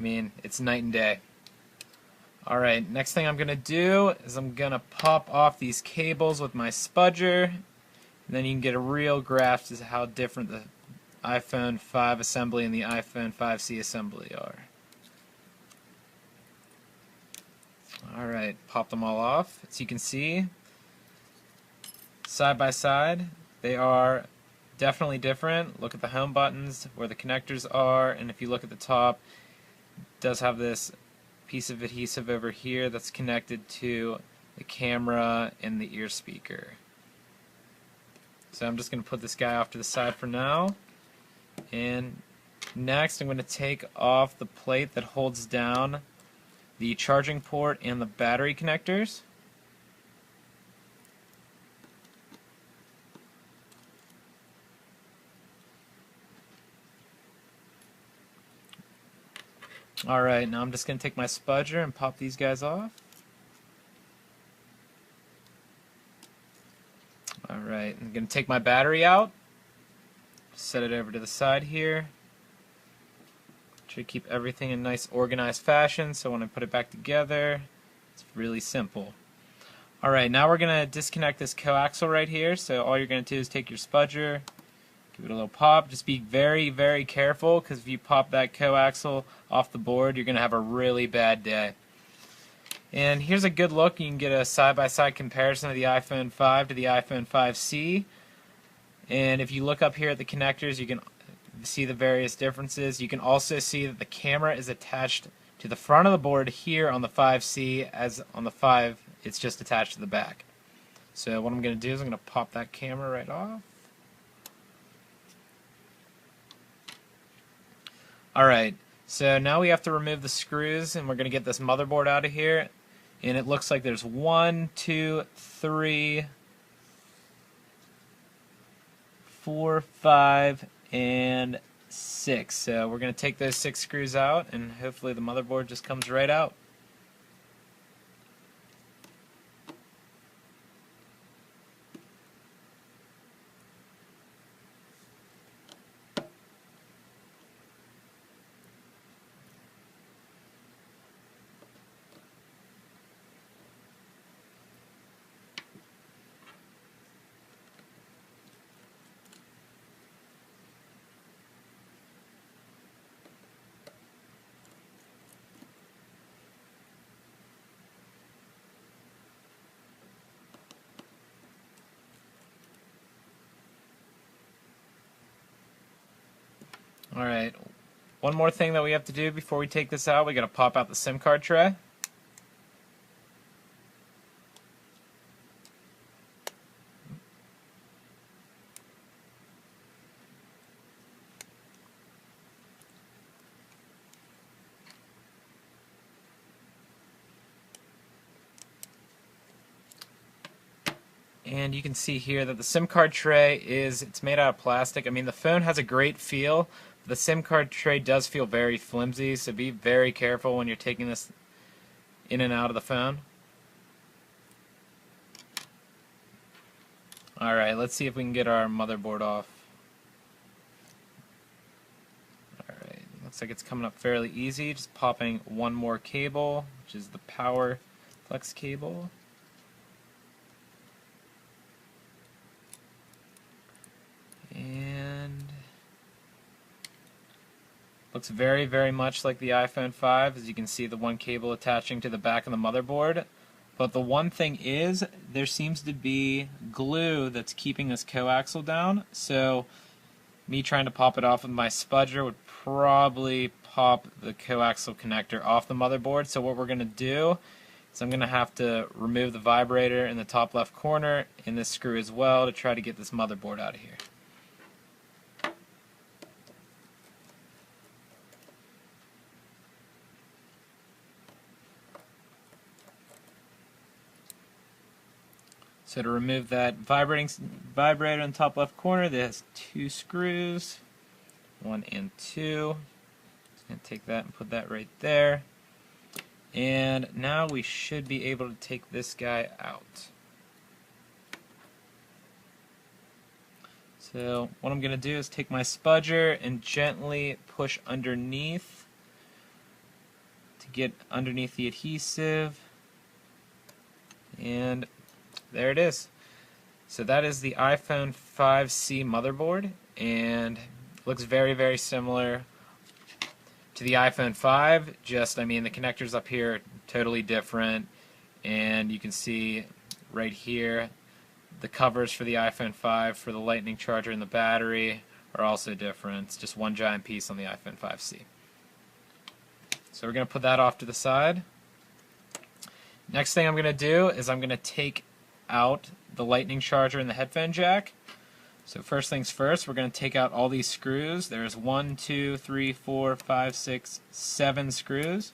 I mean, it's night and day. Alright, next thing I'm going to do is I'm going to pop off these cables with my spudger, and then you can get a real grasp as to how different the iPhone 5 assembly and the iPhone 5C assembly are. Alright, pop them all off. As you can see, side by side, they are definitely different. Look at the home buttons, where the connectors are, and if you look at the top, it does have this piece of adhesive over here that's connected to the camera and the ear speaker. So I'm just going to put this guy off to the side for now. And next I'm going to take off the plate that holds down the charging port and the battery connectors. Alright, now I'm just going to take my spudger and pop these guys off. Alright, I'm going to take my battery out, set it over to the side here. Try to keep everything in nice organized fashion so when I put it back together, it's really simple. Alright, now we're going to disconnect this coaxial right here, so all you're going to do is take your spudger, give it a little pop. Just be very, very careful, because if you pop that coaxial off the board, you're going to have a really bad day. And here's a good look. You can get a side-by-side comparison of the iPhone 5 to the iPhone 5C. And if you look up here at the connectors, you can see the various differences. You can also see that the camera is attached to the front of the board here on the 5C, as on the 5 it's just attached to the back. So what I'm going to do is I'm going to pop that camera right off. Alright, so now we have to remove the screws, and we're going to get this motherboard out of here. And it looks like there's 1, 2, 3, 4, 5, and 6. So we're going to take those 6 screws out, and hopefully the motherboard just comes right out. Alright, one more thing that we have to do before we take this out, we got to pop out the SIM card tray. And you can see here that the SIM card tray it's made out of plastic. I mean, the phone has a great feel. The SIM card tray does feel very flimsy, so be very careful when you're taking this in and out of the phone. Alright, let's see if we can get our motherboard off. Alright, looks like it's coming up fairly easy. Just popping one more cable, which is the power flex cable. And looks very, very much like the iPhone 5, as you can see the one cable attaching to the back of the motherboard. But the one thing is, there seems to be glue that's keeping this coaxial down, so me trying to pop it off with my spudger would probably pop the coaxial connector off the motherboard. So what we're going to do is I'm going to have to remove the vibrator in the top left corner and this screw as well to try to get this motherboard out of here. So to remove that vibrator in the top left corner, that has 2 screws, 1 and 2. Just going to take that and put that right there. And now we should be able to take this guy out. So what I'm going to do is take my spudger and gently push underneath to get underneath the adhesive, and there it is. So that is the iPhone 5C motherboard, and looks very, very similar to the iPhone 5, just, I mean, the connectors up here are totally different, and you can see right here the covers for the iPhone 5 for the lightning charger and the battery are also different. It's just one giant piece on the iPhone 5C. So we're going to put that off to the side. Next thing I'm going to do is I'm going to take out the lightning charger and the headphone jack. So first things first, we're going to take out all these screws. There's 1, 2, 3, 4, 5, 6, 7 screws.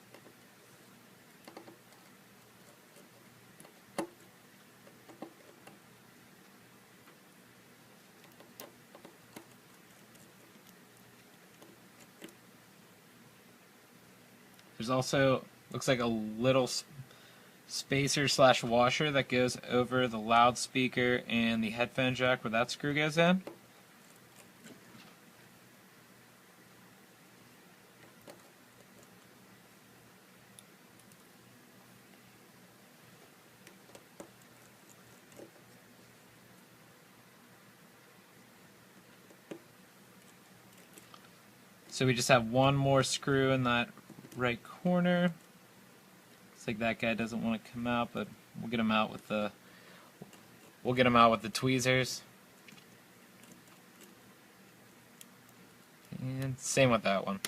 There's also, looks like a little spacer slash washer that goes over the loudspeaker and the headphone jack where that screw goes in. So we just have one more screw in that right corner. Looks like that guy doesn't want to come out, but we'll get him out with the tweezers. And same with that one.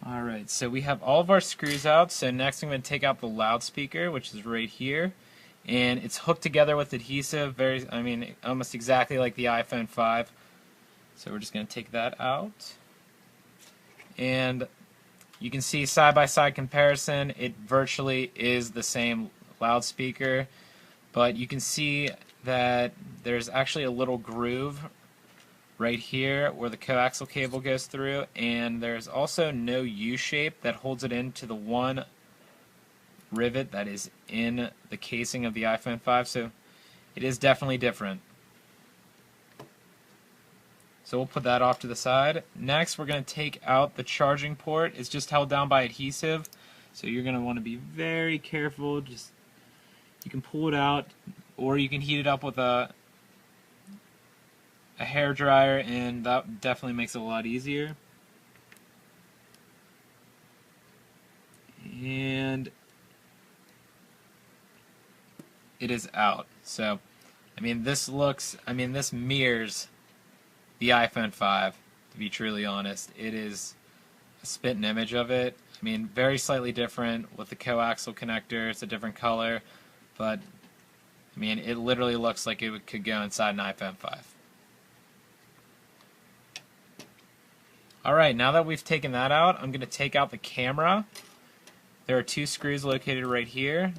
Alright, so we have all of our screws out, so next I'm going to take out the loudspeaker, which is right here, and it's hooked together with adhesive, almost exactly like the iPhone 5. So we're just going to take that out, and you can see side-by-side comparison, it virtually is the same loudspeaker, but you can see that there's actually a little groove right here where the coaxial cable goes through, and there's also no U-shape that holds it into the one rivet that is in the casing of the iPhone 5, so it is definitely different. So we'll put that off to the side. Next we're going to take out the charging port. It's just held down by adhesive, so you're going to want to be very careful. Just, you can pull it out, or you can heat it up with a hair dryer, and that definitely makes it a lot easier. And it is out. So, this mirrors the iPhone 5, to be truly honest. It is a spitting image of it. Very slightly different with the coaxial connector. It's a different color, but it literally looks like it could go inside an iPhone 5. Alright, now that we've taken that out, I'm going to take out the camera. There are 2 screws located right here.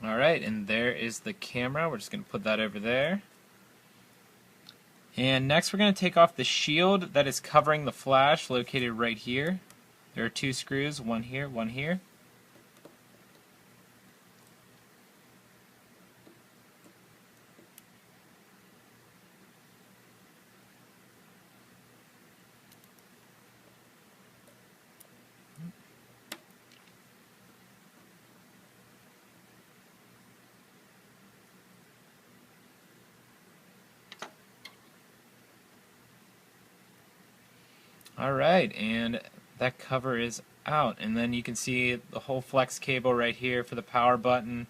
Alright, and there is the camera. We're just going to put that over there. And next we're going to take off the shield that is covering the flash, located right here. There are 2 screws, one here, one here. Alright, and that cover is out, and then you can see the whole flex cable right here for the power button,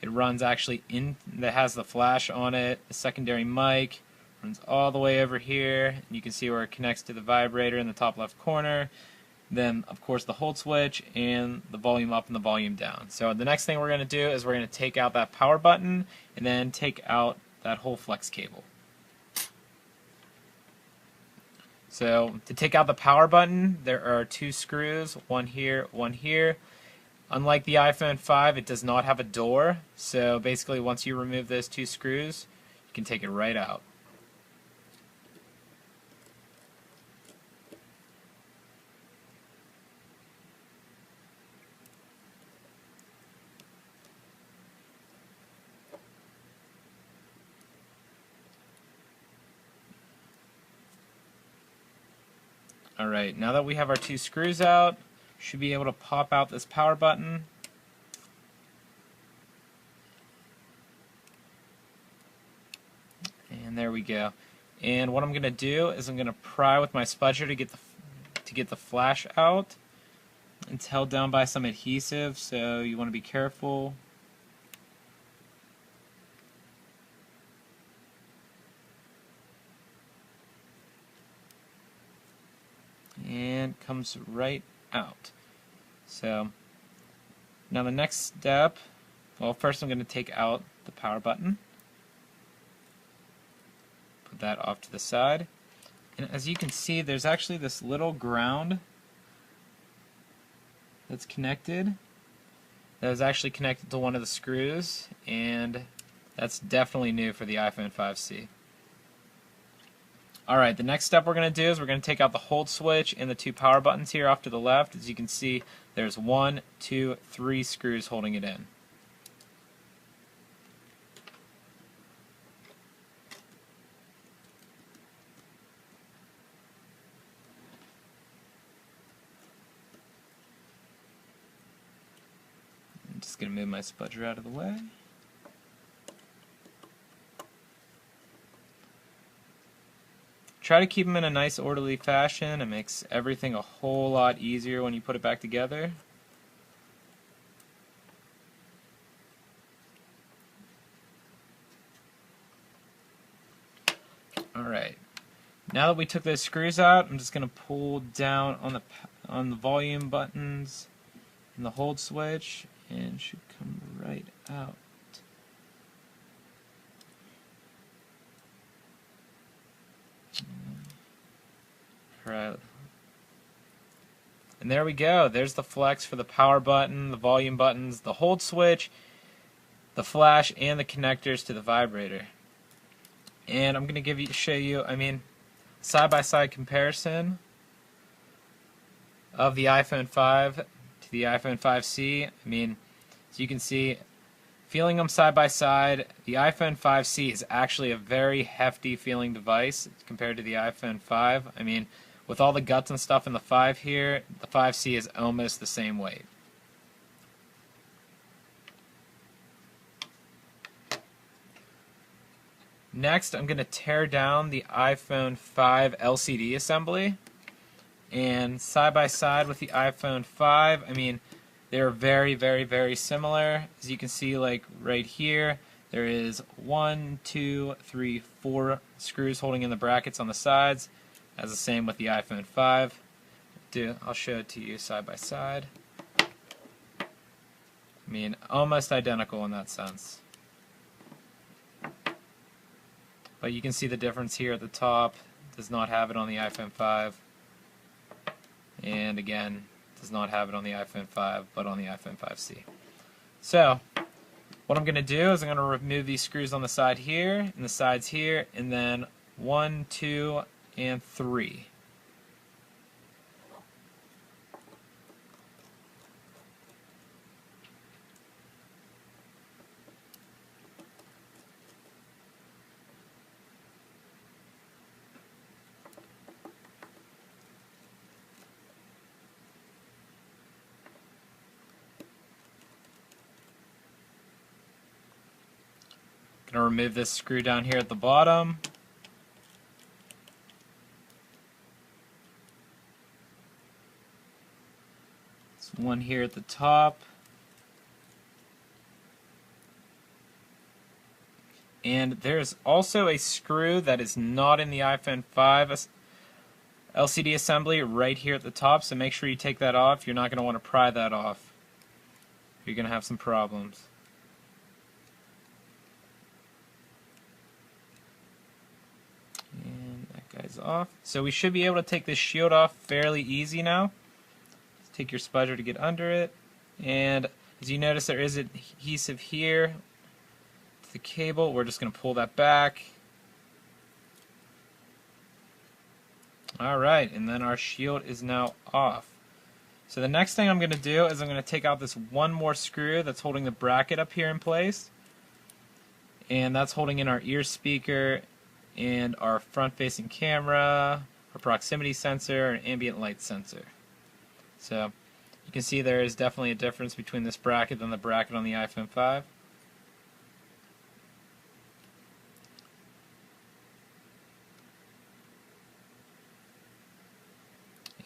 It runs actually in, that has the flash on it, the secondary mic, runs all the way over here, and you can see where it connects to the vibrator in the top left corner. Then, of course, the hold switch and the volume up and the volume down. So the next thing we're going to do is we're going to take out that power button and then take out that whole flex cable. So to take out the power button, there are two screws, one here, one here. Unlike the iPhone 5, it does not have a door, so basically once you remove those two screws, you can take it right out. Alright, now that we have our two screws out, should be able to pop out this power button. And there we go. And what I'm going to do is I'm going to pry with my spudger to get the flash out. It's held down by some adhesive, so you want to be careful. And comes right out. So now the next step, well, first I'm going to take out the power button. Put that off to the side. And as you can see, there's actually this little ground that's connected. That is actually connected to one of the screws, and that's definitely new for the iPhone 5C. Alright, the next step we're going to do is we're going to take out the hold switch and the two power buttons here off to the left. As you can see, there's 1, 2, 3 screws holding it in. I'm just going to move my spudger out of the way. Try to keep them in a nice orderly fashion. It makes everything a whole lot easier when you put it back together. Alright, now that we took those screws out, I'm just going to pull down on the volume buttons and the hold switch, and it should come right out. Right. And there we go. There's the flex for the power button, the volume buttons, the hold switch, the flash, and the connectors to the vibrator. And I'm going to show you, side-by-side comparison of the iPhone 5 to the iPhone 5C. As you can see, feeling them side by side, the iPhone 5C is actually a very hefty feeling device compared to the iPhone 5. With all the guts and stuff in the 5 here, the 5C is almost the same weight. Next, I'm going to tear down the iPhone 5 LCD assembly. And side by side with the iPhone 5, they're very, very, very similar. As you can see, like right here, there is 1, 2, 3, 4 screws holding in the brackets on the sides. As the same with the iPhone 5. I'll show it to you side by side. Almost identical in that sense. But you can see the difference here at the top. Does not have it on the iPhone 5. And again, does not have it on the iPhone 5, but on the iPhone 5C. So, what I'm going to do is I'm going to remove these screws on the side here, and the sides here, and then 1, 2, and 3. Going to remove this screw down here at the bottom. One here at the top, And there's also a screw that is not in the iPhone 5 LCD assembly right here at the top, so make sure you take that off. You're not going to want to pry that off. You're going to have some problems. And that guy's off. So we should be able to take this shield off fairly easy now. Just take your spudger to get under it. And as you notice, there is adhesive here to the cable. We're just going to pull that back. Alright, and then our shield is now off. So the next thing I'm going to do is I'm going to take out this one more screw that's holding the bracket up here in place. And that's holding in our ear speaker and our front-facing camera, our proximity sensor, and ambient light sensor. So you can see there is definitely a difference between this bracket and the bracket on the iPhone 5.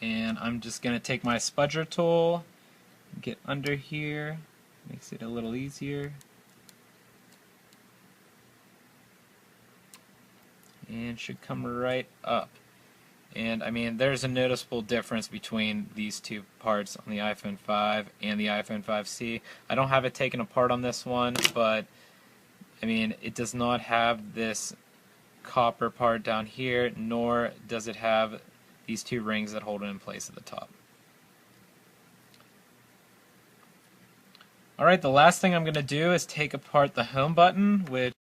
And I'm just going to take my spudger tool, get under here, makes it a little easier. And should come right up. And I mean, there's a noticeable difference between these two parts on the iPhone 5 and the iPhone 5C. I don't have it taken apart on this one, but I mean, it does not have this copper part down here, nor does it have these two rings that hold it in place at the top. Alright, the last thing I'm going to do is take apart the home button, which